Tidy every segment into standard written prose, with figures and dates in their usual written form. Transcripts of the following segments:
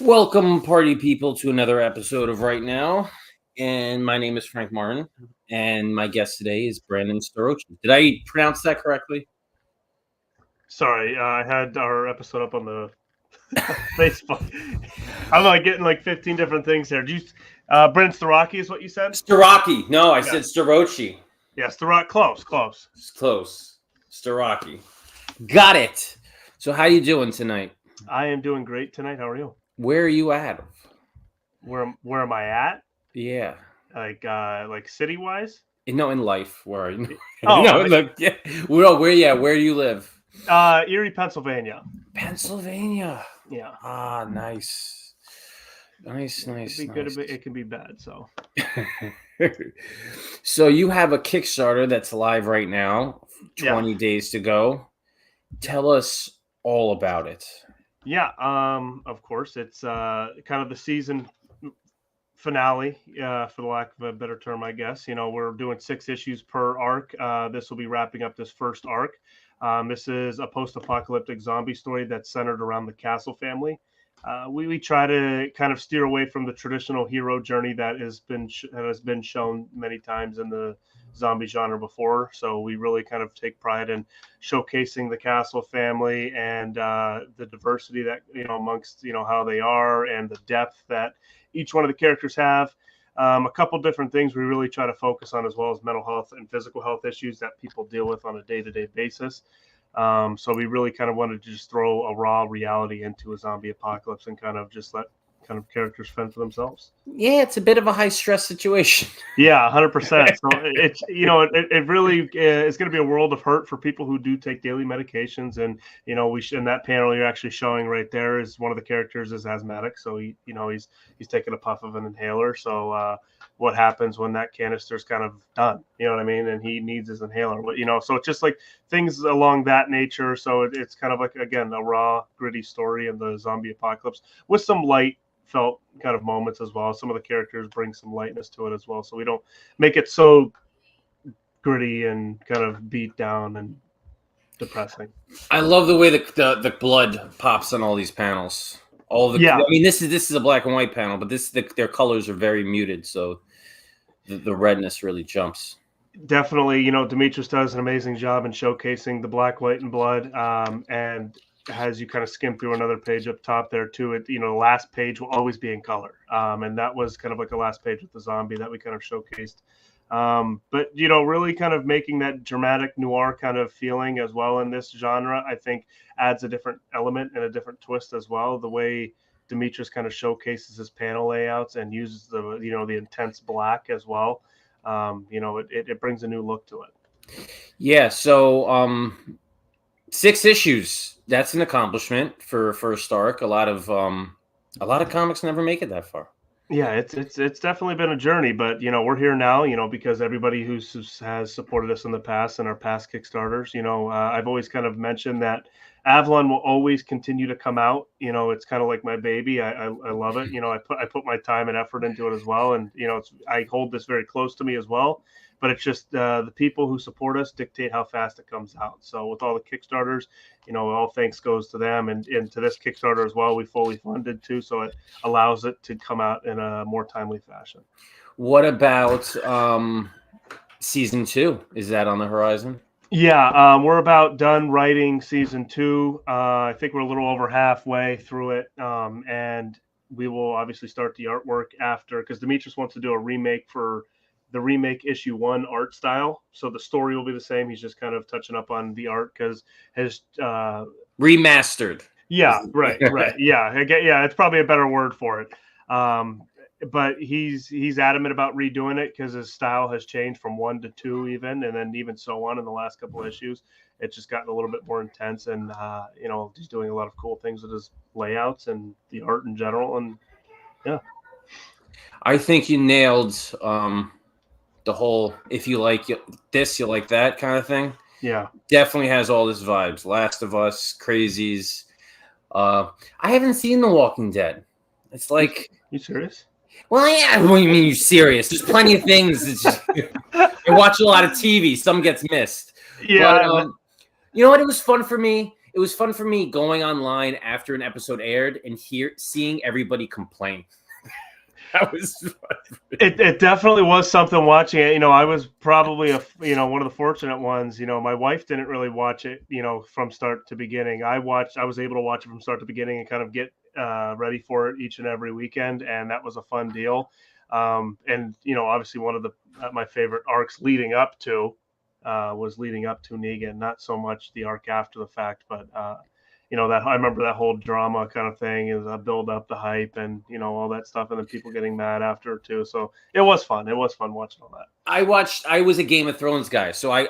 Welcome, party people, to another episode of Right Now. And my name is Frank Martin, and my guest today is Brandon Starocci. Did I pronounce that correctly? Sorry, I had our episode up on the Facebook. I'm like getting like 15 different things here. Brent Starocci is what you said? Starocci. No, I Yeah. said Starocci. Yeah, Starocci. Close. It's close. Starocci. Got it. So how you doing tonight? I am doing great tonight. How are you? Where are you at? Where am I at? Yeah. Like city wise? No, in life. Where are you? Oh, no, look. Yeah. Where do you live? Erie, Pennsylvania. Pennsylvania. Yeah. Ah, nice. Nice. It can be good. It can be bad. So. So you have a Kickstarter that's live right now. 20 days to go. Tell us all about it. Yeah. Of course, it's kind of the season finale, for the lack of a better term, I guess. We're doing 6 issues per arc. This will be wrapping up this first arc. This is a post-apocalyptic zombie story that's centered around the Castle family. We try to kind of steer away from the traditional hero journey that has been shown many times in the zombie genre before. So we really kind of take pride in showcasing the Castle family and the diversity that amongst how they are and the depth that each one of the characters have. A couple different things we really try to focus on, as well as mental health and physical health issues that people deal with on a day-to-day basis. So we really kind of wanted to just throw a raw reality into a zombie apocalypse and kind of just let kind of characters fend for themselves. Yeah, it's a bit of a high stress situation. Yeah, 100%. So it's it really is going to be a world of hurt for people who do take daily medications. And in that panel you're actually showing right there is one of the characters is asthmatic, so he's taking a puff of an inhaler. So what happens when that canister's kind of done? You know what I mean? And he needs his inhaler. But so it's just like things along that nature. So it's kind of like, again, a raw, gritty story in the zombie apocalypse with some light felt kind of moments as well. Some of the characters bring some lightness to it as well, so we don't make it so gritty and kind of beat down and depressing. I love the way the blood pops on all these panels. I mean, this is a black and white panel, but their colors are very muted, so the redness really jumps. Definitely, Demetrius does an amazing job in showcasing the black, white, and blood, and as you kind of skim through another page up top there too, the last page will always be in color. And that was kind of like the last page with the zombie that we kind of showcased. But, really kind of making that dramatic noir kind of feeling as well in this genre, I think adds a different element and a different twist as well. The way Demetrius kind of showcases his panel layouts and uses the intense black as well. It brings a new look to it. Yeah. So, 6 issues. That's an accomplishment for a first arc. A lot of comics never make it that far. Yeah, it's definitely been a journey, but we're here now. Because everybody who has supported us in the past and our past Kickstarters. I've always kind of mentioned that Avalon will always continue to come out. It's kind of like my baby. I love it. I put my time and effort into it as well, and I hold this very close to me as well. But it's just the people who support us dictate how fast it comes out. So with all the Kickstarters, all thanks goes to them, and to this Kickstarter as well. We fully funded too, so it allows it to come out in a more timely fashion. What about season 2? Is that on the horizon? Yeah, we're about done writing season 2. I think we're a little over halfway through it, and we will obviously start the artwork after, because Demetrius wants to do a remake for the remake issue 1 art style. So the story will be the same. He's just kind of touching up on the art because his remastered. Yeah, right. Yeah, it's probably a better word for it. But he's adamant about redoing it because his style has changed from 1 to 2 even, and then even so on in the last couple of issues. It's just gotten a little bit more intense, and he's doing a lot of cool things with his layouts and the art in general, and yeah. I think you nailed the whole if you like this, you like that kind of thing. Yeah. Definitely has all this vibes. Last of Us, Crazies. I haven't seen The Walking Dead. It's like, you serious? Well, yeah. What do you mean you're serious? There's plenty of things. I watch a lot of TV. Some gets missed. Yeah. But, you know what? It was fun for me. It was fun for me going online after an episode aired and seeing everybody complain. That was fun. It definitely was something watching it. I was probably one of the fortunate ones. My wife didn't really watch it, from start to beginning. I was able to watch it from start to beginning and kind of get ready for it each and every weekend, and that was a fun deal. And obviously one of my favorite arcs leading up to Negan, not so much the arc after the fact, but that I remember that whole drama kind of thing is build up the hype and all that stuff, and then people getting mad after too. So it was fun. It was fun watching all that. I was a Game of Thrones guy, so I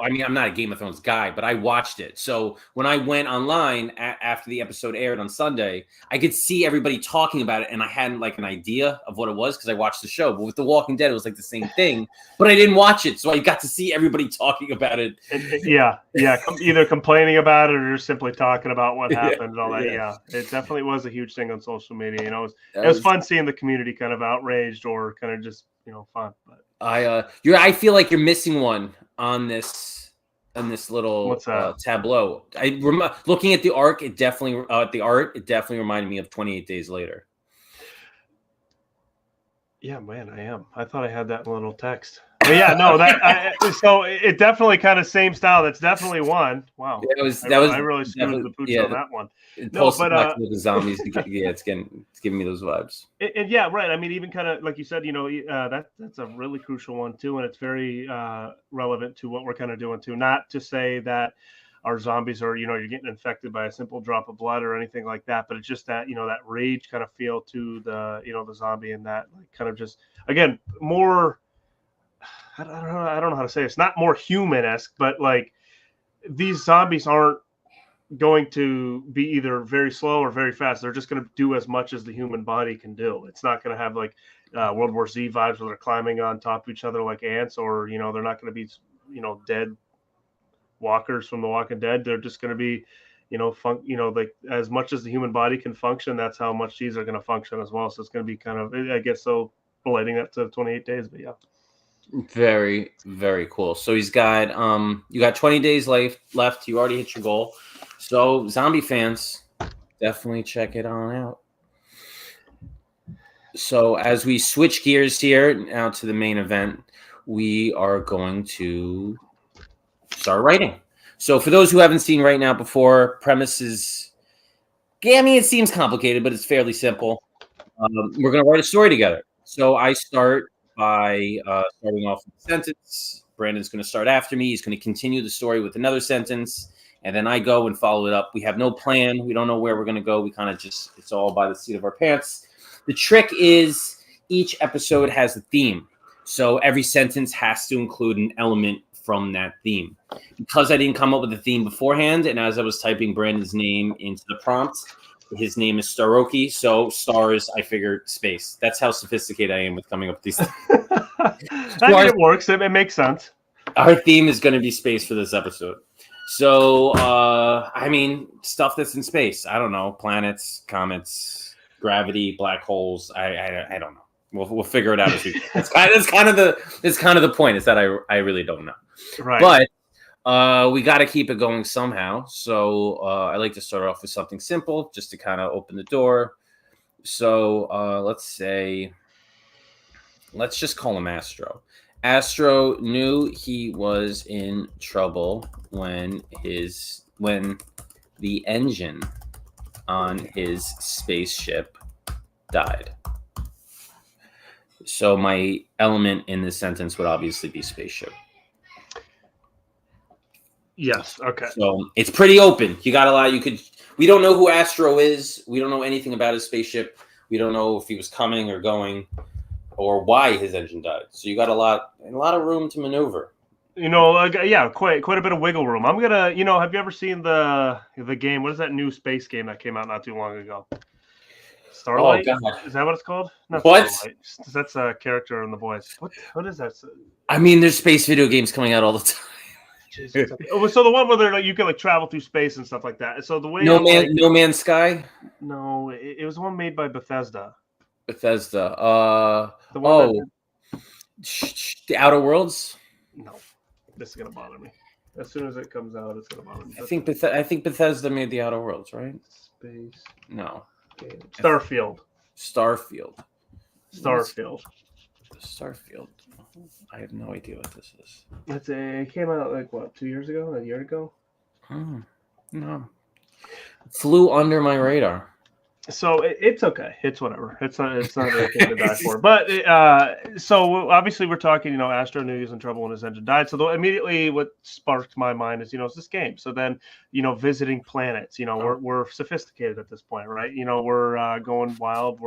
mean, I'm not a Game of Thrones guy, but I watched it. So when I went online after the episode aired on Sunday, I could see everybody talking about it, and I hadn't like an idea of what it was because I watched the show. But with The Walking Dead, it was like the same thing, but I didn't watch it, so I got to see everybody talking about it. Yeah, either complaining about it or simply talking about what happened and all that. Yeah, it definitely was a huge thing on social media. It was fun seeing the community kind of outraged or kind of just fun. But I feel like you're missing one on this little tableau. Looking at the arc, it definitely reminded me of 28 Days Later. Yeah, man, I am. I thought I had that little text. But yeah, no, so it definitely kind of same style. That's definitely one. Wow, I really screwed the pooch on that one. No, but the zombies, it's giving me those vibes. And yeah, right. I mean, even kind of like you said, that's a really crucial one too, and it's very relevant to what we're kind of doing too. Not to say that our zombies are, you're getting infected by a simple drop of blood or anything like that, but it's just that that rage kind of feel to the the zombie, and that like kind of just again more. I don't know how to say it. It's not more human-esque, but like these zombies aren't going to be either very slow or very fast. They're just going to do as much as the human body can do. It's not going to have like World War Z vibes where they're climbing on top of each other like ants, or they're not going to be dead walkers from The Walking Dead. They're just going to be like as much as the human body can function, that's how much these are going to function as well. So it's going to be kind of, I guess, so relating that to 28 days, but yeah. Very, very cool. So he's got you got 20 days left. You already hit your goal. So zombie fans, definitely check it on out. So as we switch gears here now to the main event, we are going to start writing. So for those who haven't seen Right Now before, premises, I mean, it seems complicated, but it's fairly simple. We're going to write a story together. So I start by starting off with a sentence. Brandon's going to start after me. He's going to continue the story with another sentence, and then I go and follow it up. We have no plan. We don't know where we're going to go. We kind of just, it's all by the seat of our pants. The trick is each episode has a theme. So every sentence has to include an element from that theme. Because I didn't come up with a theme beforehand, and as I was typing Brandon's name into the prompt, his name is Starocci, so stars, I figured space. That's how sophisticated I am with coming up with these things. It works. It makes sense. Our theme is going to be space for this episode. So, I mean, stuff that's in space. I don't know. Planets, comets, gravity, black holes. I don't know. We'll figure it out as we. It's kind of the point is that I really don't know. Right. But we got to keep it going somehow. So I like to start off with something simple just to kind of open the door. So let's just call him Astro. Astro knew he was in trouble when the engine on his spaceship died. So my element in this sentence would obviously be spaceship. Yes. Okay. So it's pretty open. You got a lot. We don't know who Astro is. We don't know anything about his spaceship. We don't know if he was coming or going, or why his engine died. So you got a lot of room to maneuver. Quite a bit of wiggle room. I'm gonna, have you ever seen the game? What is that new space game that came out not too long ago? Oh Starlight? God. Is that what it's called? Not What? Starlight. That's a character in The Boys. What is that? I mean, there's space video games coming out all the time. Jeez, what's that? Oh, so the one where they're like you can like travel through space and stuff like that. So the way No I'm man, like, No Man's Sky, no, it was the one made by Bethesda. Bethesda. The one that The Outer Worlds. no, this is gonna bother me. As soon as it comes out, it's gonna bother me. I think Bethesda made the Outer Worlds, right? Space No, game. Starfield. Starfield. Starfield. Starfield. I have no idea what this is. It came out like what, 2 years ago, a year ago. No, flew under my radar. So it's okay. It's whatever. It's not anything to die for. But so obviously we're talking. Astro knew he was in trouble when his engine died. So immediately what sparked my mind is it's this game. So then visiting planets. We're sophisticated at this point, right? We're going wild.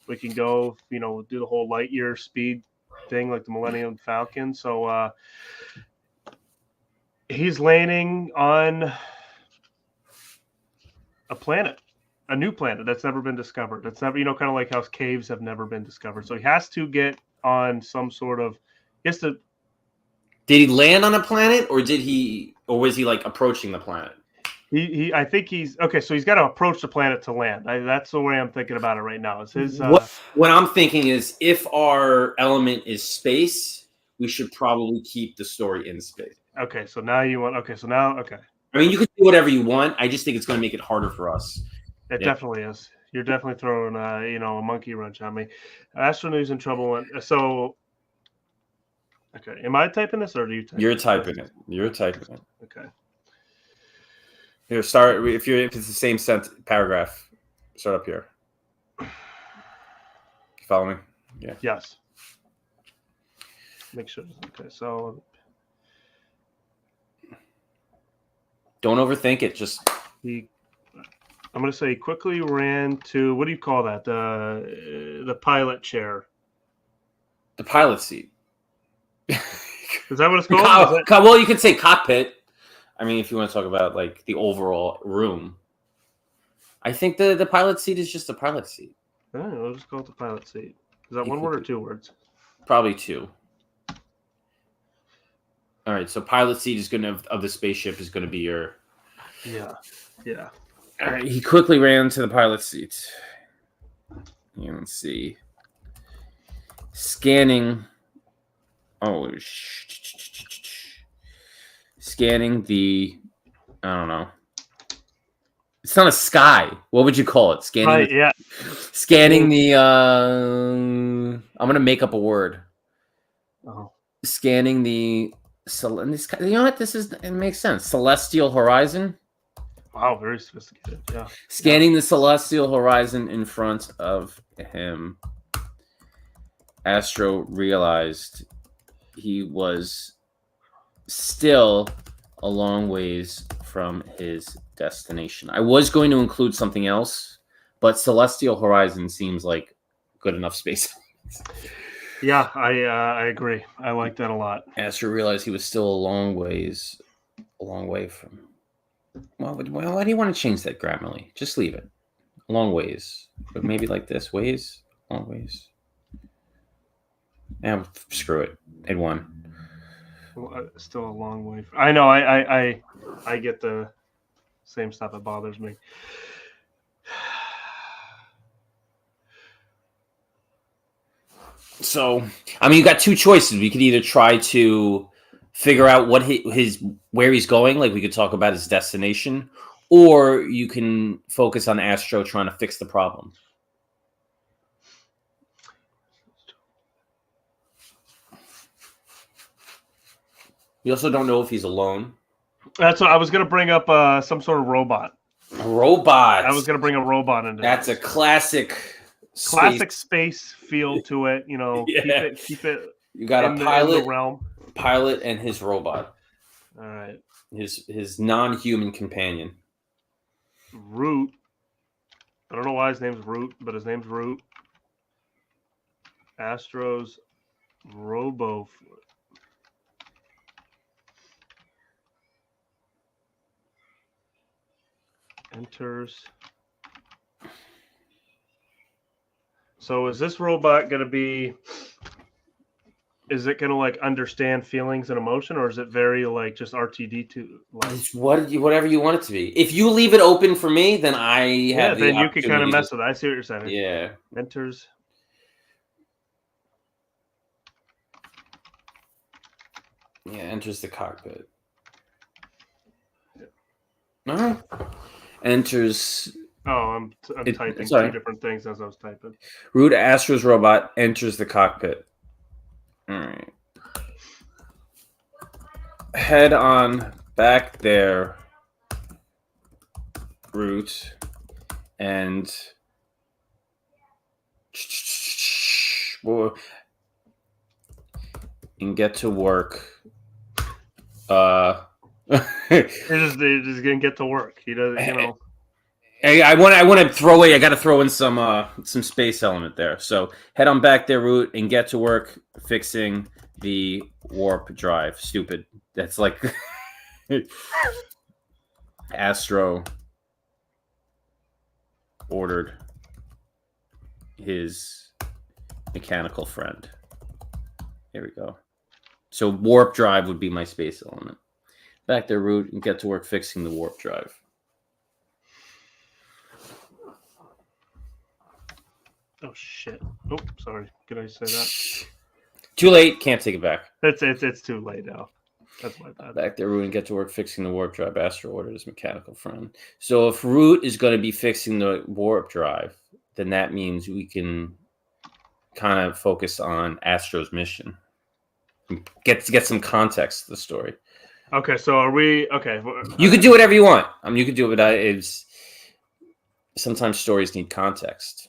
We can go do the whole light year speed thing like the Millennium Falcon. So he's landing on a planet. A new planet that's never been discovered. That's never, kind of like how caves have never been discovered. So he has to get on some sort of. He has to. Did he land on a planet, or was he like approaching the planet? I think he's okay. So he's got to approach the planet to land. That's the way I'm thinking about it right now. Is his. What I'm thinking is, if our element is space, we should probably keep the story in space. Okay, so now you want. Okay, so now okay. I mean, you can do whatever you want. I just think it's going to make it harder for us. It definitely is. You're definitely throwing, a monkey wrench on me. Astronew's in trouble. So, okay. Am I typing this or do you type? You're typing it. You're typing it. Okay. Here, start. If it's the same paragraph, start up here. You follow me? Yeah. Yes. Make sure. Okay. So. Don't overthink it. Just. I'm going to say he quickly ran to, what do you call that? The pilot chair. The pilot seat. Is that what it's called? Well, you could say cockpit. I mean, if you want to talk about like the overall room. I think the pilot seat is just the pilot seat. We'll just call it the pilot seat. Is that one word or 2 words? Probably 2. All right, so pilot seat is of the spaceship is going to be your. Yeah. All right, he quickly ran to the pilot seat. Let's see. Scanning. Oh, scanning the. I don't know. It's not a sky. What would you call it? Scanning. Right, yeah. Scanning the. I'm gonna make up a word. Oh. Scanning the. You know what? It makes sense. Celestial horizon. Wow, very sophisticated. Yeah. Scanning the celestial horizon in front of him, Astro realized he was still a long ways from his destination. I was going to include something else, but celestial horizon seems like good enough space. Yeah, I agree. I like that a lot. Astro realized he was still a long way from. Well, why do you want to change that grammarly? Just leave it. Long ways. But maybe like this. Ways? Long ways. Yeah, screw it. It won. Still a long way. I know. I get the same stuff. It bothers me. So, I mean, you got 2 choices. We could either try to figure out what where he's going, like we could talk about his destination, or you can focus on Astro trying to fix the problem. We also don't know if he's alone. That's what I was going to bring up. Some sort of robot. A robot. I was going to bring a robot into. That's a classic space feel to it. Yeah. Keep it. You got in a pilot, the realm. Pilot, and his robot. All right. His non-human companion. Root. I don't know why his name's Root, but his name's Root. Astro's Robo. Enters So is this robot going to be? Is it going to like understand feelings and emotion, or is it very like just RTD2? Like, It's whatever you want it to be. If you leave it open for me, then I have the then you can kind of opportunity mess with it. I see what you're saying. Yeah. Enters. Yeah, enters the cockpit. All right. Enters. Oh, I'm typing sorry. 2 different things as I was typing. Root Astro's robot enters the cockpit. All right. Head on back there, Root, and get to work. They're just gonna get to work. He doesn't, you know. Hey, I want to throw away. I got to throw in some space element there. So head on back there, Root, and get to work fixing the warp drive. Stupid. That's like Astro ordered his mechanical friend. Here we go. So warp drive would be my space element. Back there, Root, and get to work fixing the warp drive. Oh shit! Oh, sorry. Can I say that? Too late. Can't take it back. It's too late now. That's my bad. Back there, Root, and get to work fixing the warp drive. Astro ordered his mechanical friend. So if Root is going to be fixing the warp drive, then that means we can kind of focus on Astro's mission. Get some context to the story. Okay, so are we okay? You could do whatever you want. You could do it, but it's sometimes stories need context.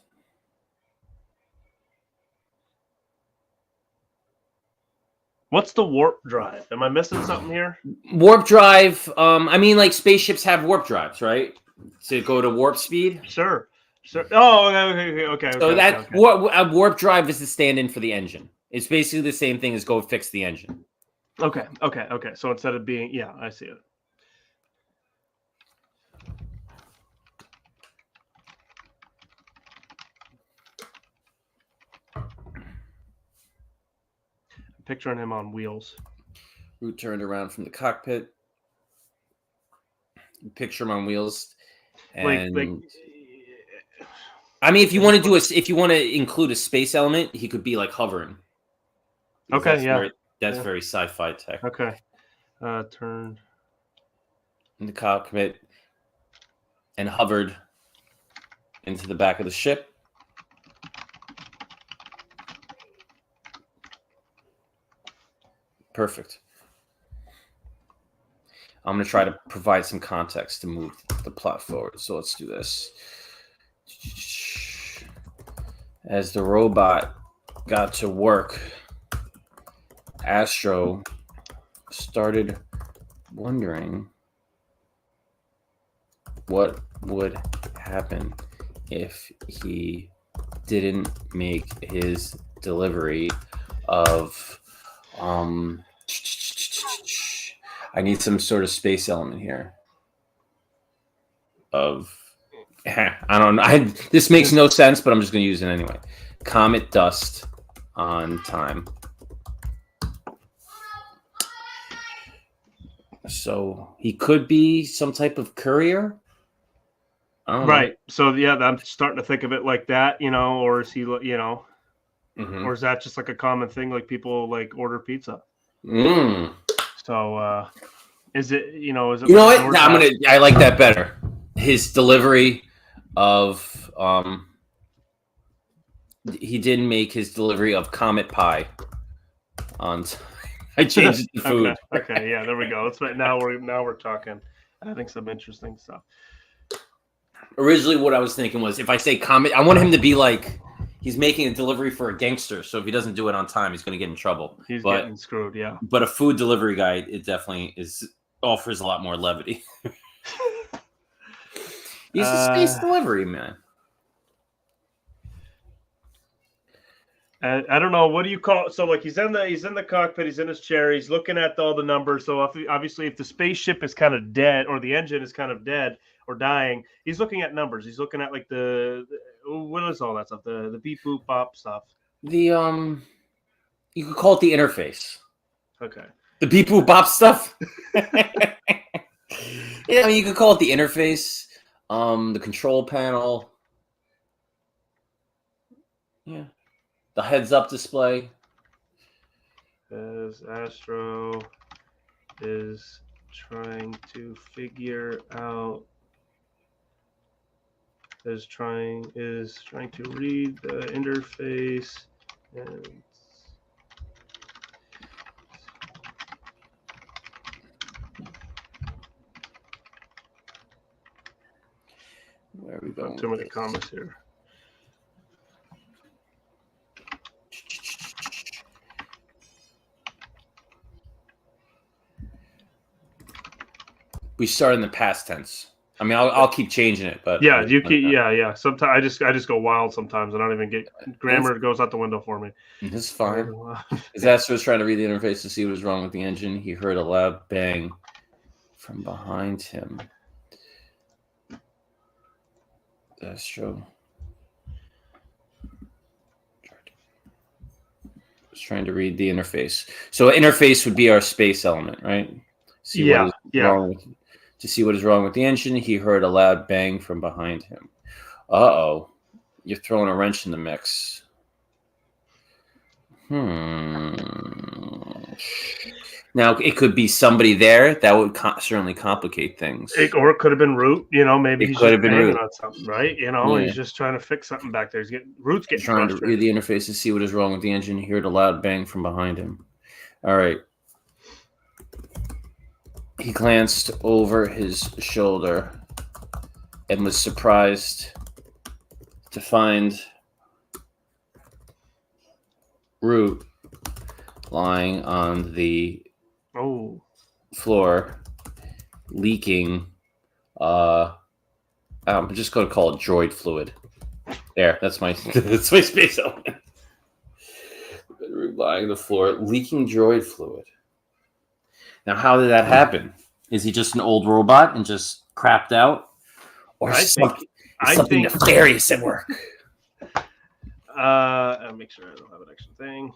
What's the warp drive? Am I missing something here? Warp drive. Like spaceships have warp drives, right? To go to warp speed. Sure. Oh, okay. So a warp drive is the stand-in for the engine. It's basically the same thing as go fix the engine. Okay. So instead of being, yeah, I see it. Picturing him on wheels. Root turned around from the cockpit. Picture him on wheels. And if you want to if you want to include a space element, he could be like hovering. Okay, that's very sci-fi tech. Okay. Turned in the cockpit and hovered into the back of the ship. Perfect. I'm going to try to provide some context to move the plot forward. So let's do this. As the robot got to work, Astro started wondering what would happen if he didn't make his delivery of I need some sort of space element here. I don't know. This makes no sense, but I'm just going to use it anyway. Comet dust on time. So he could be some type of courier. Right. So yeah, I'm starting to think of it like that, or is he, or is that just like a common thing, like people like order pizza? So is it, is it? You know what? I like that better. His delivery of he didn't make his delivery of Comet Pie on time. I changed the food. Okay, yeah, there we go. That's right. Now we're talking. I think some interesting stuff. Originally, what I was thinking was if I say Comet, I want him to be like he's making a delivery for a gangster. So if he doesn't do it on time, he's going to get in trouble. He's getting screwed, yeah. But a food delivery guy, it definitely offers a lot more levity. He's a space delivery man. I don't know. What do you call it? So like he's in the cockpit. He's in his chair. He's looking at all the numbers. So obviously, if the spaceship is kind of dead or the engine is kind of dead or dying, he's looking at numbers. He's looking at like the what is all that stuff? The beep boop bop stuff. The you could call it the interface. Okay. The beep boop bop stuff. Yeah, I mean, you could call it the interface. The control panel. Yeah. The heads-up display. As Astro is trying to figure out is trying to read the interface and Where are we going? too many comments here. We start in the past tense. I mean, I'll keep changing it, but yeah, you keep yeah. Sometimes I just go wild sometimes, and I don't even get grammar goes out the window for me. This is fine. Astro was trying to read the interface to see what was wrong with the engine. He heard a loud bang from behind him. Astro was trying to read the interface. So interface would be our space element, right? See what is wrong with, to see what is wrong with the engine. He heard a loud bang from behind him. Uh-oh. You're throwing a wrench in the mix. Now, it could be somebody there. That would certainly complicate things. Or it could have been Root. Maybe he's just banging on something, right? He's just trying to fix something back there. Root's getting trying to read the interface to see what is wrong with the engine. He heard a loud bang from behind him. All right. He glanced over his shoulder and was surprised to find Root lying on the floor, leaking. I'm just going to call it droid fluid. There, that's my space element. Root lying on the floor, leaking droid fluid. Now, how did that happen? Is he just an old robot and just crapped out, or something nefarious at work? I'll make sure I don't have an extra thing.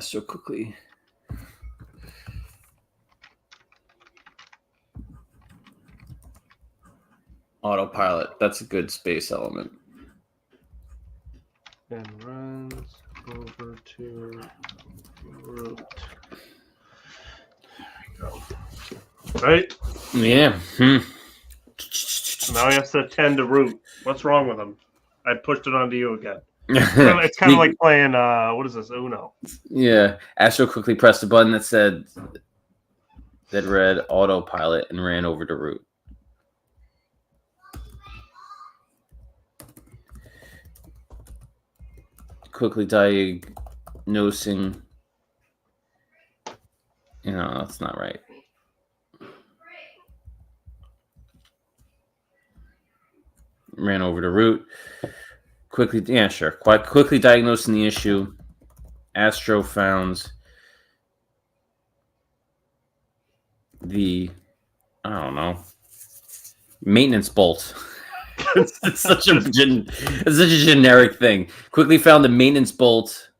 So quickly. Autopilot. That's a good space element. And runs over to Root. There we go. Right? Yeah. Now he has to attend to Root. What's wrong with him? I pushed it onto you again. It's kind of like playing, what is this, Uno? Yeah. Astro quickly pressed a button that read autopilot and ran over to Root. Quickly diagnosing. That's not right. Ran over to Root. Quickly diagnosing the issue. Astro found the, maintenance bolt. It's such a generic thing. Quickly found the maintenance bolt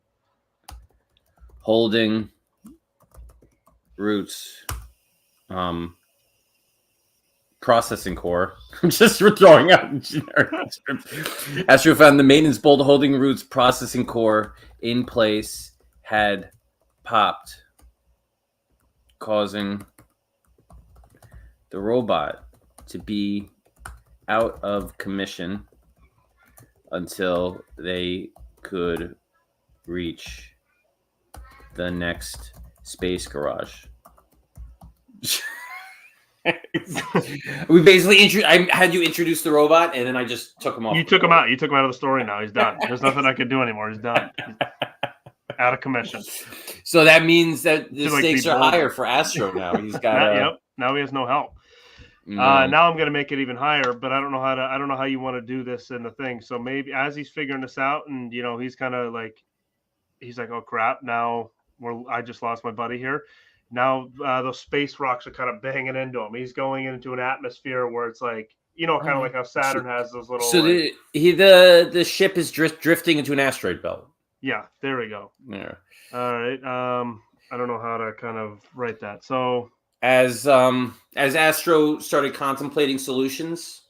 holding Root's processing core. I'm just throwing out generic. Astro found the maintenance bolt holding Root's processing core in place had popped, causing the robot to be out of commission until they could reach the next space garage. We basically I had you introduce the robot, and then I just took him off. You took him out. You took him out of the story. Now he's done. There's nothing I can do anymore. He's done. He's out of commission. So that means that the stakes are higher for Astro now. He's got Now he has no help. No. Now I'm gonna make it even higher, but I don't know how you want to do this in the thing. So maybe as he's figuring this out, and he's kind of like, he's like, oh crap, now I just lost my buddy here. Now those space rocks are kind of banging into him. He's going into an atmosphere where it's like, kind of like how Saturn has those little. So the ship is drifting into an asteroid belt. Yeah, there we go. Yeah. All right. I don't know how to kind of write that. So as Astro started contemplating solutions,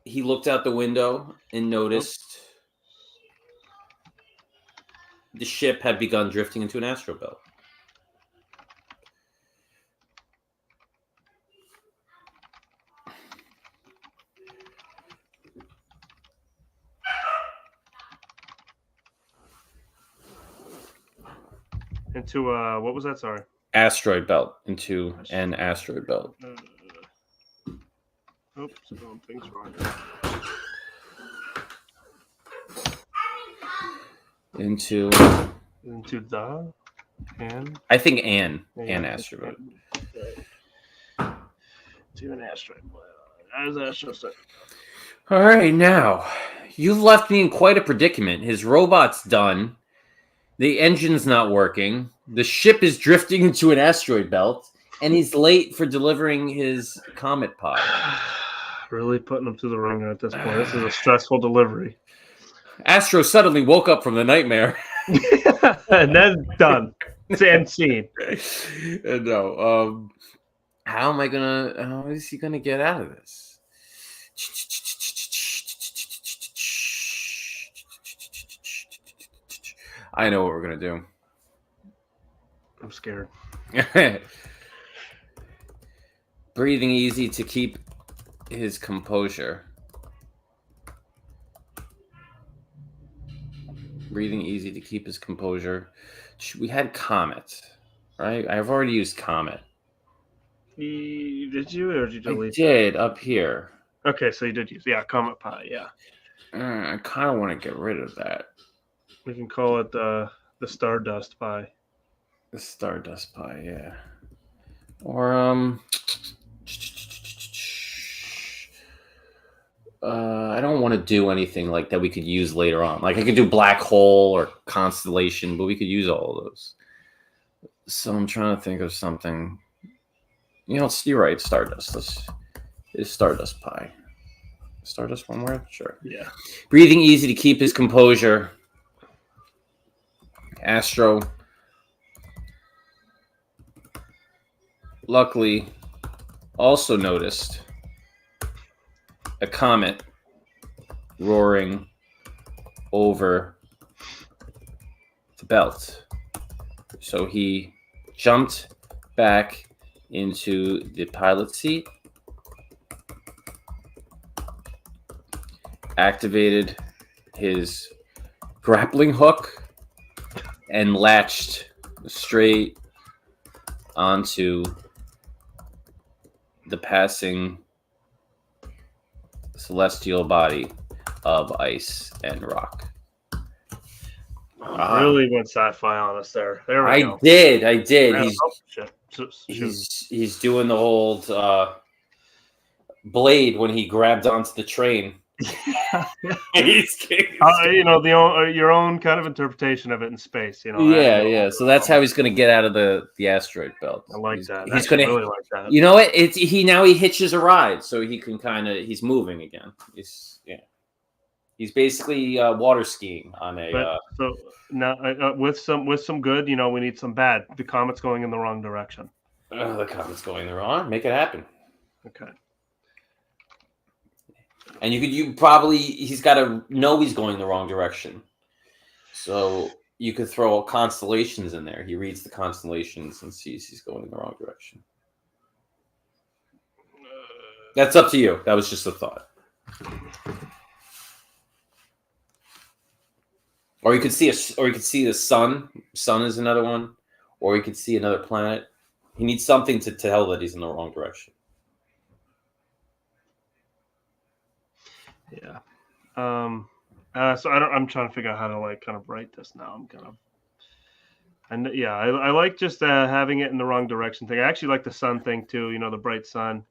he looked out the window and noticed the ship had begun drifting into an asteroid belt. into what was that? Sorry. Asteroid belt into an asteroid belt. Oops, something's wrong. Into the and I think an asteroid. To an asteroid. As asteroid. All right, now you've left me in quite a predicament. His robot's done. The engine's not working. The ship is drifting into an asteroid belt, and he's late for delivering his comet pod. Really putting him through the ringer at this point. This is a stressful delivery. Astro suddenly woke up from the nightmare. And then done. End scene. No. How is he gonna get out of this? I know what we're gonna do. I'm scared. Breathing easy to keep his composure. Breathing easy to keep his composure. We had Comet, right? I've already used Comet. Did you, or did you delete? I did up here. Okay, so you did use Comet Pie, yeah. I kind of want to get rid of that. We can call it the Stardust Pie. The Stardust Pie, yeah. Or I don't want to do anything like that we could use later on. Like I could do Black Hole or Constellation, but we could use all of those. So I'm trying to think of something. You're right. Stardust. Is Stardust Pie. Stardust one word? Sure. Yeah. Breathing easy to keep his composure. Astro. Luckily, also noticed a comet roaring over the belt. So he jumped back into the pilot seat, activated his grappling hook, and latched straight onto the passing celestial body of ice and rock. Really went sci-fi on us there. There we go. I did. He's he's doing the old Blade when he grabbed onto the train. your own kind of interpretation of it in space. Yeah. So that's how he's going to get out of the asteroid belt. I like that. He's going to really like that. You know what? He hitches a ride, so he can he's moving again. He's basically water skiing on a. So now with some good, we need some bad. The comet's going in the wrong direction. The comet's going in the wrong. Make it happen. Okay. And he's got to know he's going the wrong direction. So you could throw constellations in there. He reads the constellations and sees he's going in the wrong direction. That's up to you. That was just a thought. Or you could see the sun. Sun is another one. Or you could see another planet. He needs something to tell that he's in the wrong direction. Yeah. So I'm trying to figure out how to kind of write this now. I'm kind of And yeah, I like just having it in the wrong direction thing. I actually like the sun thing too. You know, the bright sun.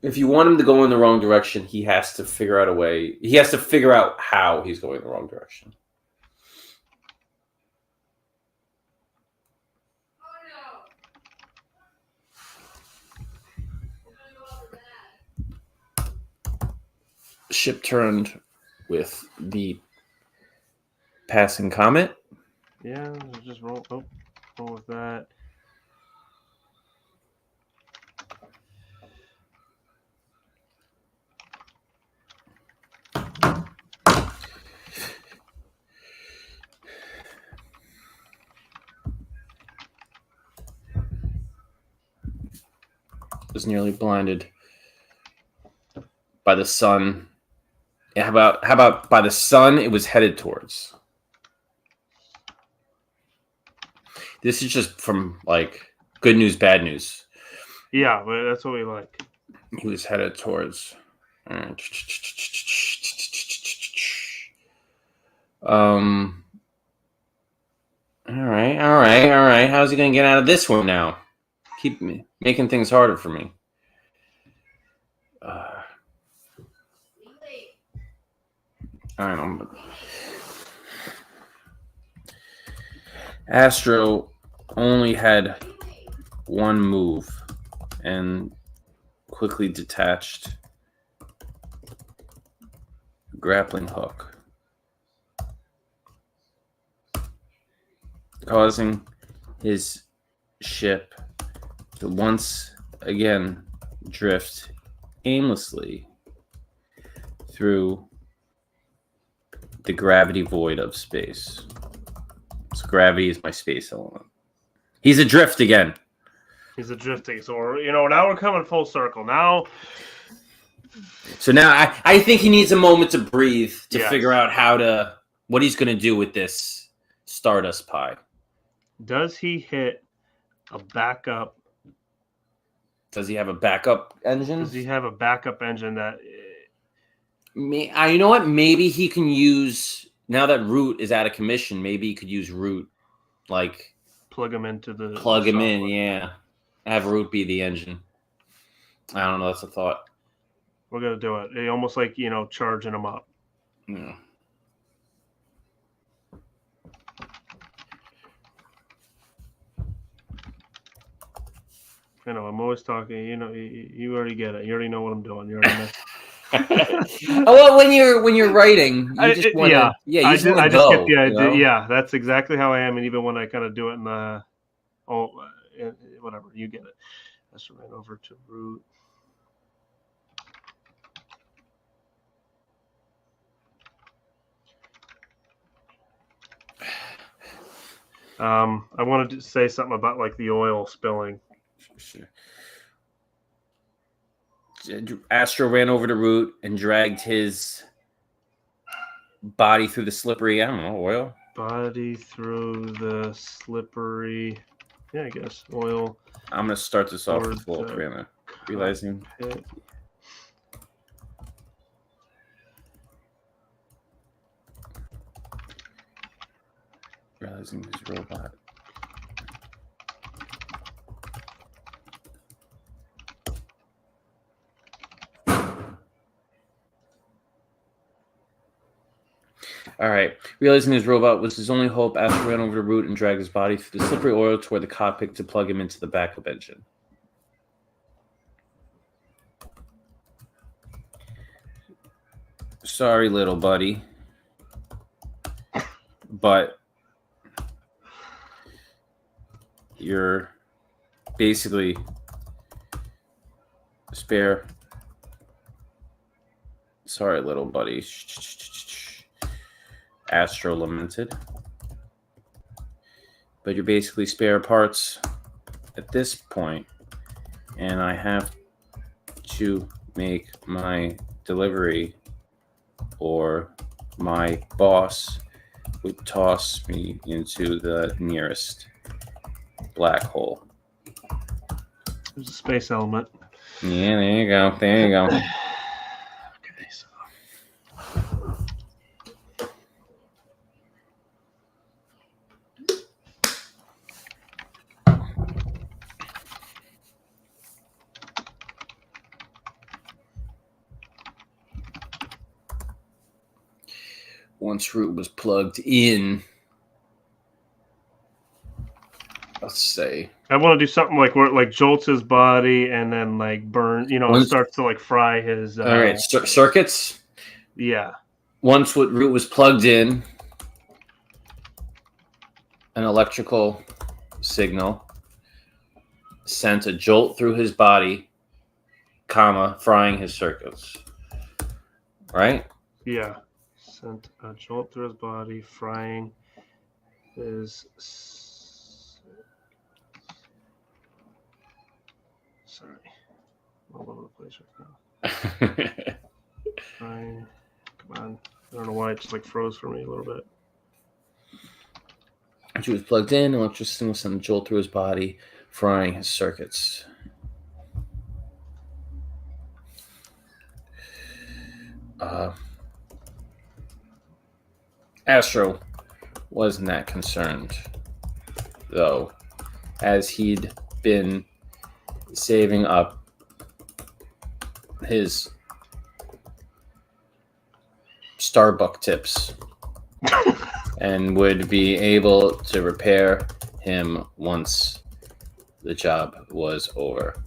If you want him to go in the wrong direction, he has to figure out a way. He has to figure out how he's going in the wrong direction. Ship turned with the passing comet. Yeah, just roll with that. Was nearly blinded by the sun. How about by the sun it was headed towards? This is just from like good news, bad news. Yeah, but that's what we like. He was headed towards. All right. How's he gonna get out of this one now? Keep me making things harder for me. I don't know. Astro only had one move and quickly detached a grappling hook, causing his ship to once again drift aimlessly through the gravity void of space. So gravity is my space element. He's adrift again. He's adrifting. So now we're coming full circle. Now I think he needs a moment to breathe to Yes. figure out what he's going to do with this Stardust pie. Does he hit a backup? Does he have a backup engine? Does he have a backup engine that? You know what? Maybe he can use, now that Root is out of commission, maybe he could use Root, like plug him into the plug him in. software. Yeah, have Root be the engine. I don't know. That's a thought. We're gonna do it. Almost like charging him up. Yeah. I'm always talking. You already get it. You already know what I'm doing. You already know. Well, when you're writing, you just want to. Yeah, you just want to go. Just get the idea. Yeah, that's exactly how I am. And even when I kind of do it in the, whatever, you get it. Let's run over to Root. I wanted to say something about like the oil spilling. Sure. Astro ran over to Root and dragged his body through the slippery, oil. Body through the slippery, I guess, oil. I'm going to start this off with Volcrana. Realizing. Realizing his robot. All right. Realizing his robot was his only hope, Astro ran over to Root and dragged his body through the slippery oil toward the cockpit to plug him into the backup engine. Sorry, little buddy. But you're basically spare. Sorry, little buddy. Astro lamented. But you're basically spare parts at this point, and I have to make my delivery, or my boss would toss me into the nearest black hole. There's a space element. Yeah, there you go. Okay, so once Root was plugged in, let's say. I want to do something like where it like jolts his body and then like burn, starts to like fry his. All right, circuits. Yeah. Once Root was plugged in, an electrical signal sent a jolt through his body, frying his circuits. Right? Yeah. Sent a jolt through his body, frying his. Sorry. All over the place right now. Frying. Come on. I don't know why it just like froze for me a little bit. She was plugged in, electric signal sent a jolt through his body, frying his circuits. Astro wasn't that concerned, though, as he'd been saving up his Starbucks tips and would be able to repair him once the job was over.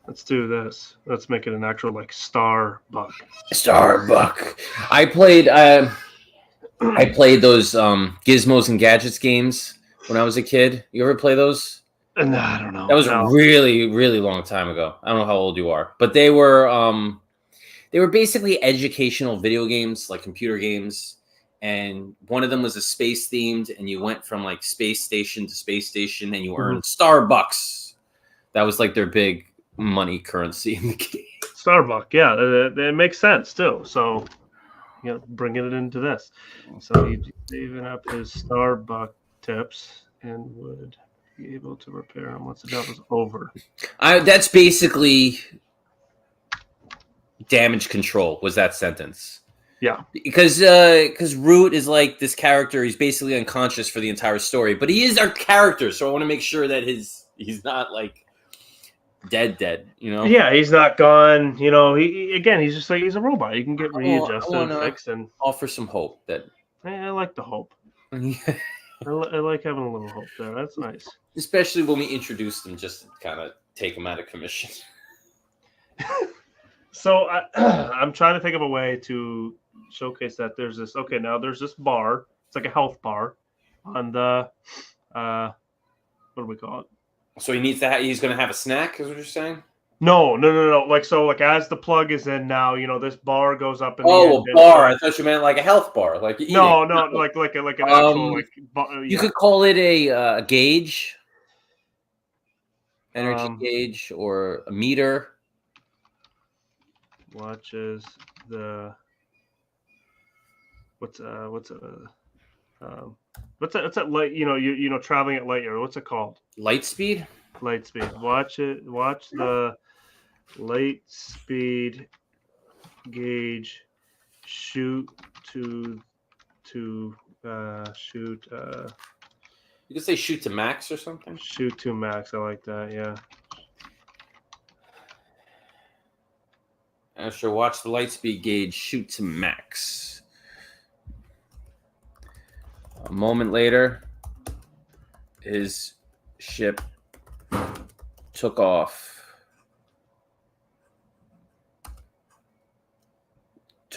Let's do this. Let's make it an actual like Starbucks. Starbucks. I played those Gizmos and Gadgets games when I was a kid. You ever play those? No, I don't know. That was a really, really long time ago. I don't know how old you are, but they were basically educational video games, like computer games. And one of them was a space themed, and you went from like space station to space station, and you earned Starbucks. That was like their big money currency in the game. Starbucks, yeah, it makes sense too. So, bringing it into this. So he's saving up his Starbucks tips and would be able to repair him once the job was over. That's basically damage control. Was that sentence? Yeah, because Root is like this character. He's basically unconscious for the entire story, but he is our character. So I want to make sure that he's not like dead. Yeah, he's not gone. He's just like he's a robot. You can get readjusted and fixed and offer some hope. That I like the hope. I like having a little hope there. That's nice, especially when we introduce them, just to kind of take them out of commission. So I'm trying to think of a way to showcase that there's this. Okay, now there's this bar. It's like a health bar on the what do we call it? So he needs to. He's going to have a snack. Is what you're saying? No. Like as the plug is in now, this bar goes up. In a bar. I thought you meant like a health bar, like no, like an actual like. You could call it a gauge, energy gauge, or a meter. Watches the what's that light, traveling at light year, what's it called? Light speed. Watch the light speed gauge shoot to shoot you could say shoot to max or something. Shoot to max, I like that. Yeah. After watch the light speed gauge shoot to max. A moment later, his ship took off.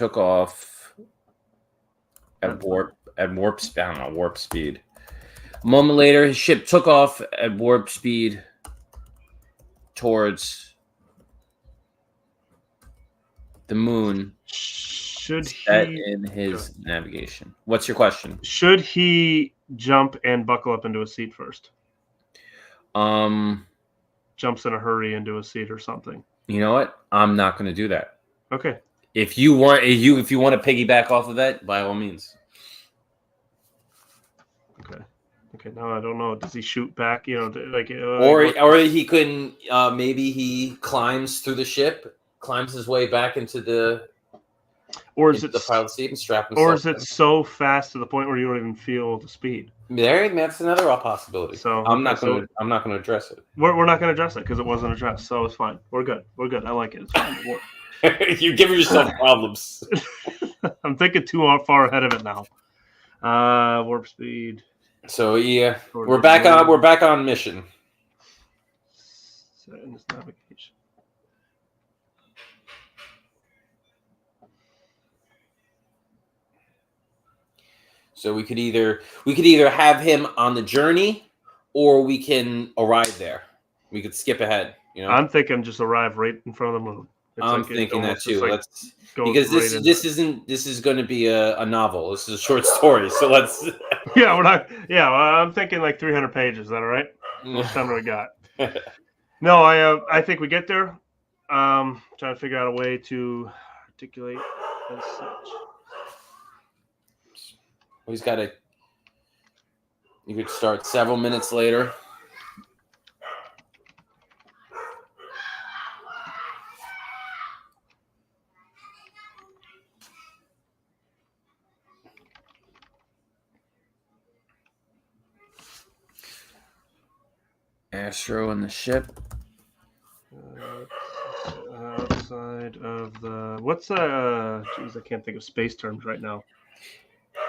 At warp speed. I don't know, warp speed. A moment later, his ship took off at warp speed towards the moon. Should set in his navigation. What's your question? Should he jump and buckle up into a seat first? Jumps in a hurry into a seat or something. You know what? I'm not going to do that. Okay. If you want to piggyback off of that, by all means. Okay. Now I don't know. Does he shoot back? Or he couldn't. Maybe he climbs through the ship. Climbs his way back into the the pilot seat and strap himself. Or is it so fast to the point where you don't even feel the speed? That's another possibility. So I'm not going to address it. We're not going to address it because it wasn't addressed. So it's fine. We're good. I like it. It's fine. You're giving yourself problems. I'm thinking too far ahead of it now. Warp speed. So yeah, we're back on mission. Settings navigation. So we could either have him on the journey, or we can arrive there. We could skip ahead. You know, I'm thinking just arrive right in front of the moon. I'm thinking that too. Like Let's because this is going to be a novel. This is a short story. So let's. Yeah, we're not. Yeah, well, I'm thinking like 300 pages. Is that all right? How much time do we got? No, I think we get there. Trying to figure out a way to articulate as such. He's got to. You could start several minutes later. Astro and the ship. Outside of the what's geez, I can't think of space terms right now.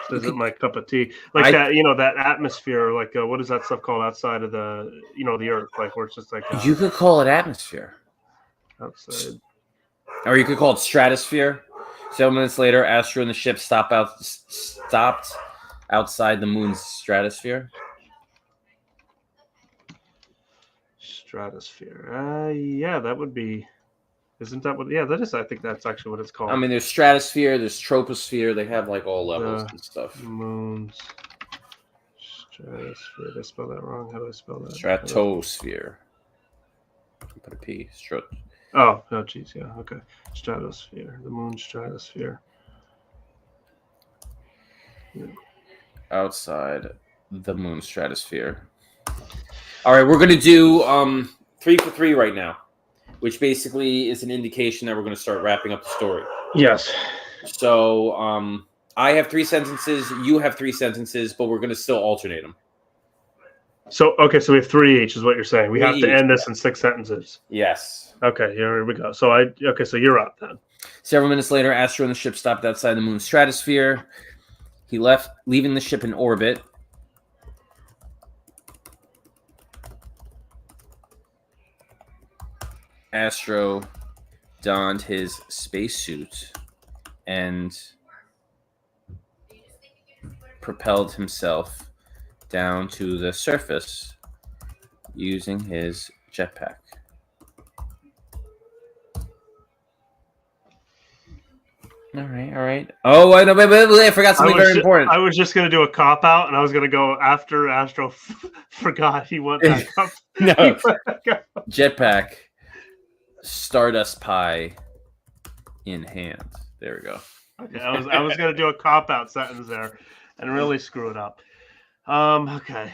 This isn't my cup of tea. Like that, that atmosphere. Like what is that stuff called outside of the, the Earth? Like where it's just like you could call it atmosphere. Outside, or you could call it stratosphere. 7 minutes later, Astro and the ship stopped outside the moon's stratosphere. Stratosphere. Yeah, that would be. Isn't that what? Yeah, that is. I think that's actually what it's called. I mean, there's stratosphere, there's troposphere. They have like all levels and stuff. Moons. Stratosphere. Did I spell that wrong? How do I spell that? Stratosphere. Put a P. Oh, geez, yeah, okay. Stratosphere. The moon stratosphere. Yeah. Outside the moon stratosphere. All right, we're gonna do 3 for 3 right now, which basically is an indication that we're gonna start wrapping up the story. Yes. So I have 3 sentences, you have 3 sentences, but we're gonna still alternate them. So so we have 3 each, is what you're saying. We have to end this in 6 sentences. Yes. Okay, here we go. So so you're up then. Several minutes later, Astro and the ship stopped outside the moon's stratosphere. He left, leaving the ship in orbit. Astro donned his spacesuit and propelled himself down to the surface using his jetpack. All right. Oh, wait, I forgot something very important. I was just going to do a cop-out, and I was going to go after Astro forgot he went back up. No. Jetpack, Stardust Pie in hand. There we go. Okay, I was going to do a cop-out sentence there and really screw it up. Okay.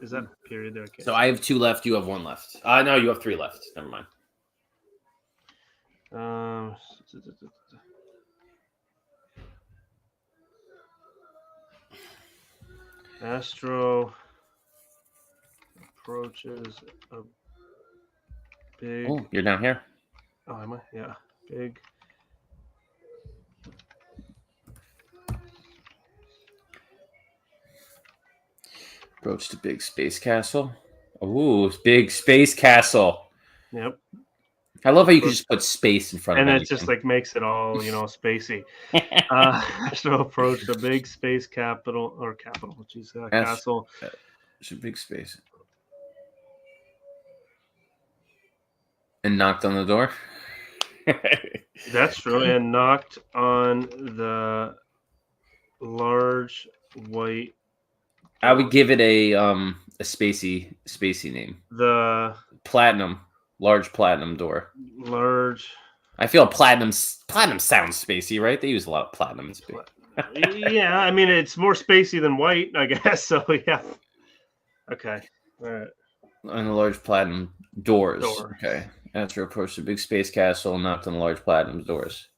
Is that period there? Okay. So I have 2 left, you have 1 left. No, you have 3 left. Never mind. Astro approaches a big. Oh, you're down here. Oh, am I? Yeah, big. Approached a big space castle. Ooh, big space castle. Yep. I love how you can just put space in front of it. And it just like makes it all, spacey. Astro approached a big space castle. It's a big space. And knocked on the door. That's true. And knocked on the large white. I would give it a spacey name. The large platinum door. Large. I feel platinum sounds spacey, right? They use a lot of platinum in space. Yeah, I mean it's more spacey than white, I guess. So yeah. Okay. All right. On the large platinum doors. Okay. Astro approached a big space castle and knocked on the large platinum doors.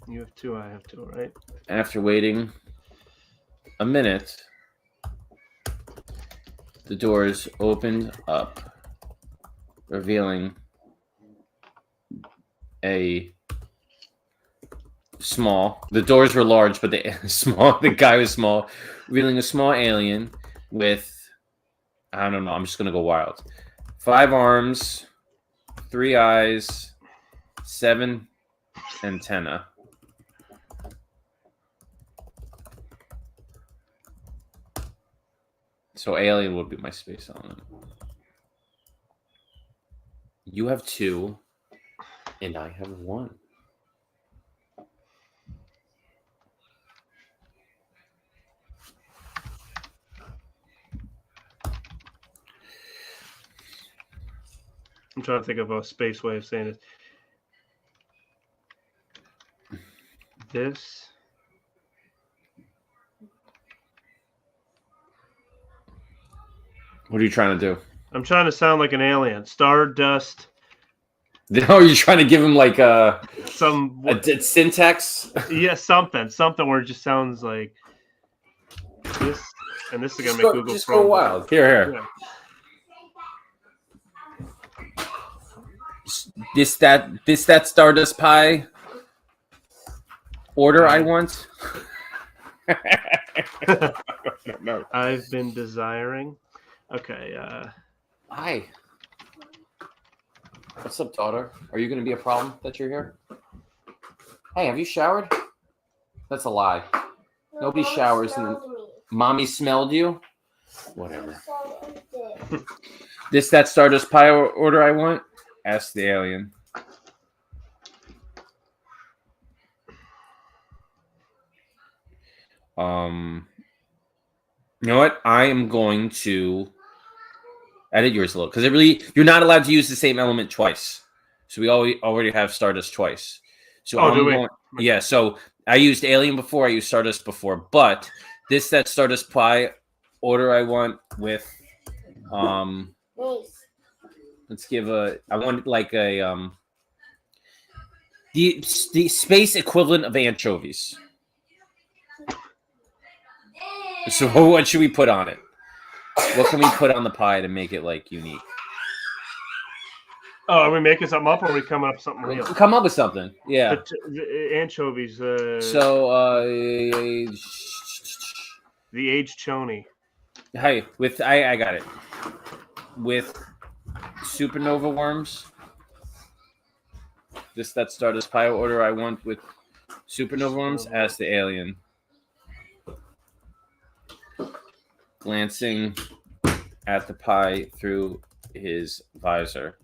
You have 2, I have 2, right? After waiting a minute, the doors opened up, revealing a small. The doors were large, but the small. The guy was small, revealing a small alien with, I don't know. I'm just gonna go wild. 5 arms, 3 eyes, 7 antenna. So alien would be my space element. You have 2, and I have 1. I'm trying to think of a space way of saying it. This. What are you trying to do? I'm trying to sound like an alien. Stardust. No, you're trying to give him like a syntax. Yeah, something where it just sounds like this, and this is gonna make Google just Chrome. Go wild. Here. Yeah. This that Stardust pie order I want. No. I've been desiring. Okay. Hi. What's up, daughter? Are you going to be a problem that you're here? Hey, have you showered? That's a lie. No, Nobody Mom showers and smelled me. Mommy smelled you. Whatever. This that Stardust pie order I want? Ask the alien. You know what? I am going to edit yours a little because you're not allowed to use the same element twice. So we already have Stardust twice. So yeah. So I used alien before. I used Stardust before, but that Stardust pie order I want with Nice. let's give I want like a the space equivalent of anchovies. So what should we put on it? What can we put on the pie to make it like unique? Oh, are we making something up, or are we coming up with something real? Come up with something. Yeah. The anchovies. So the aged choni. Hey, with I got it. With supernova worms. That Stardust pie order I want with supernova worms. Ask the alien. Glancing at the pie through his visor.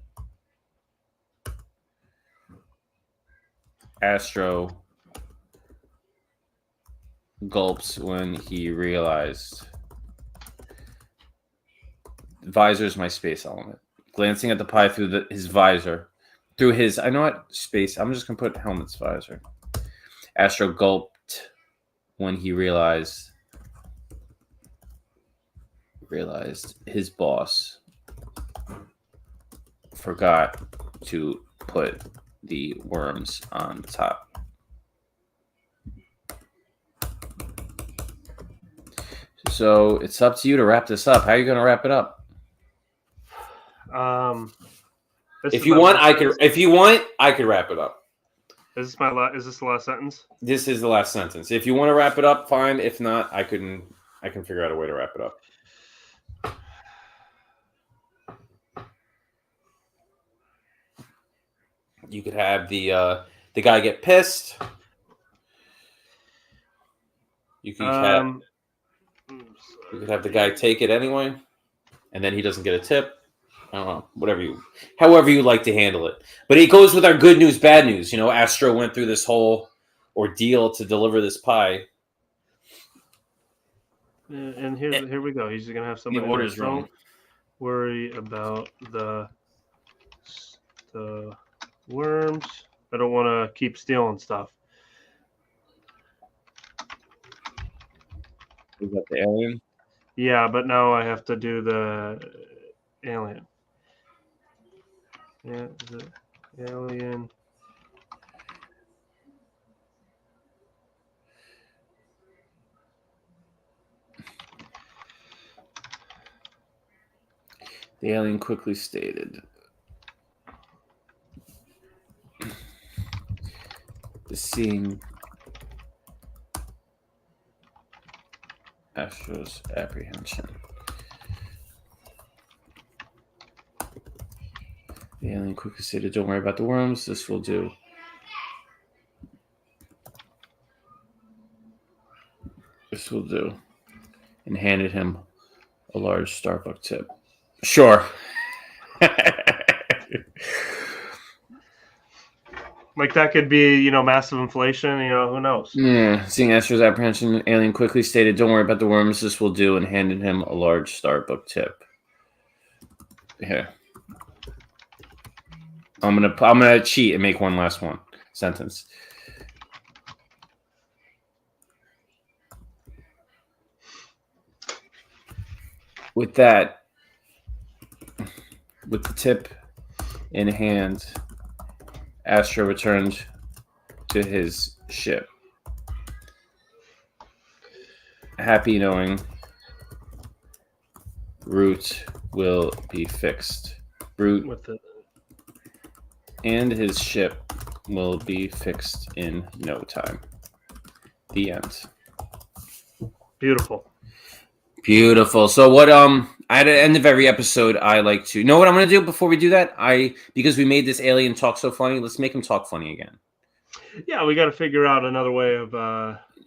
Astro gulps when he realized. Visor is my space element. Glancing at the pie through his visor. Through his, I know what space. I'm just going to put helmet's visor. Astro gulped when he realized his boss forgot to put the worms on the top. So it's up to you to wrap this up. How are you going to wrap it up? If you want, I could. If you want, I could wrap it up. Is this the last sentence? This is the last sentence. If you want to wrap it up, fine. If not, I can figure out a way to wrap it up. You could have the guy get pissed. You could have the guy take it anyway, and then he doesn't get a tip. I don't know, however you like to handle it. But it goes with our good news, bad news. You know, Astro went through this whole ordeal to deliver this pie. And here we go. He's gonna have somebody. The order's wrong. Don't worry about the worms. I don't want to keep stealing stuff. Is that the alien? Yeah, but now I have to do the alien. Yeah, the alien. The alien quickly stated. The scene Astro's apprehension. The alien quickly stated, "Don't worry about the worms. This will do." This will do. And handed him a large Starbucks tip. Sure. Like that could be, massive inflation. Who knows? Yeah. Seeing Astro's apprehension, the alien quickly stated, "Don't worry about the worms. This will do," and handed him a large Starbucks tip. Yeah. I'm gonna cheat and make one last sentence. With that, with the tip in hand, Astro returned to his ship, happy knowing Root will be fixed. Root With it. and his ship will be fixed in no time. The end. Beautiful. Beautiful. So what at the end of every episode I like to know what I'm gonna do before we do that? Because we made this alien talk so funny, let's make him talk funny again. Yeah, we got to figure out another way of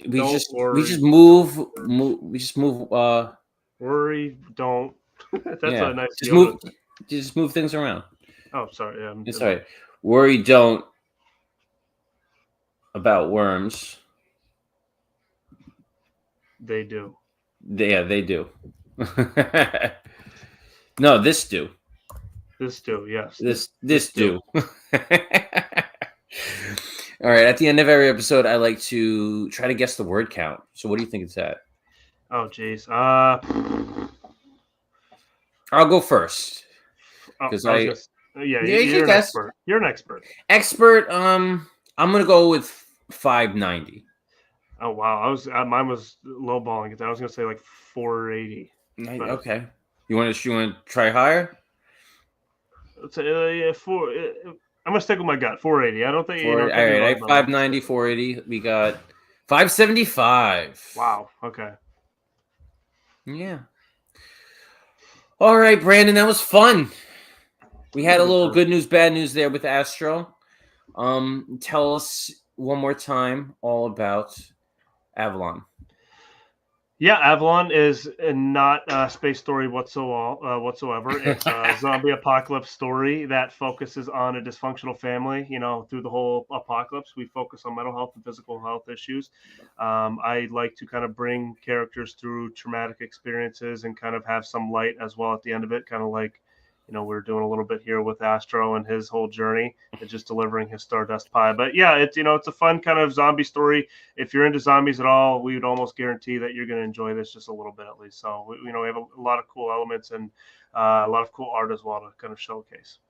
we just move worry, don't. That's yeah, a nice just move things around. Oh, sorry. Yeah, it's all right. Worry don't about worms. They do. They do. No, this do. This do, yes. This do. All right. At the end of every episode, I like to try to guess the word count. So, what do you think it's at? Oh, geez. I'll go first because you're an expert. You're an expert. I'm gonna go with 590. Oh wow, mine was lowballing it. I was gonna say like 480. Okay. You want to try higher? Let's say I'm gonna stick with my gut. 480. I don't think. All right. 590, 480. We got 575. Wow. Okay. Yeah. All right, Brandon. That was fun. We had a little good news, bad news there with Astro. Tell us one more time all about Avalon. Yeah, Avalon is not a space story whatsoever. It's a zombie apocalypse story that focuses on a dysfunctional family. Through the whole apocalypse, we focus on mental health and physical health issues. I like to kind of bring characters through traumatic experiences and kind of have some light as well at the end of it, kind of like we're doing a little bit here with Astro and his whole journey and just delivering his Stardust pie. But yeah, it's a fun kind of zombie story. If you're into zombies at all, we would almost guarantee that you're going to enjoy this just a little bit at least. So we have a lot of cool elements and a lot of cool art as well to kind of showcase.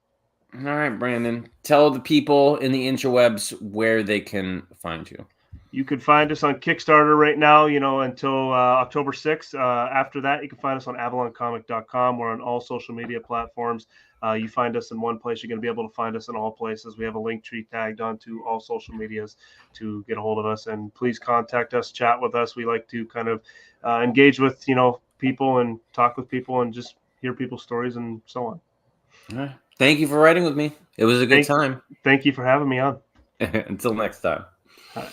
All right, Brandon, tell the people in the interwebs where they can find you. You can find us on Kickstarter right now, until October 6th. After that, you can find us on avaloncomic.com. We're on all social media platforms. You find us in one place, you're going to be able to find us in all places. We have a link tree tagged onto all social medias to get a hold of us. And please contact us, chat with us. We like to kind of engage with, people and talk with people and just hear people's stories and so on. All right. Thank you for writing with me. It was a good time. Thank you for having me on. Until next time. All right.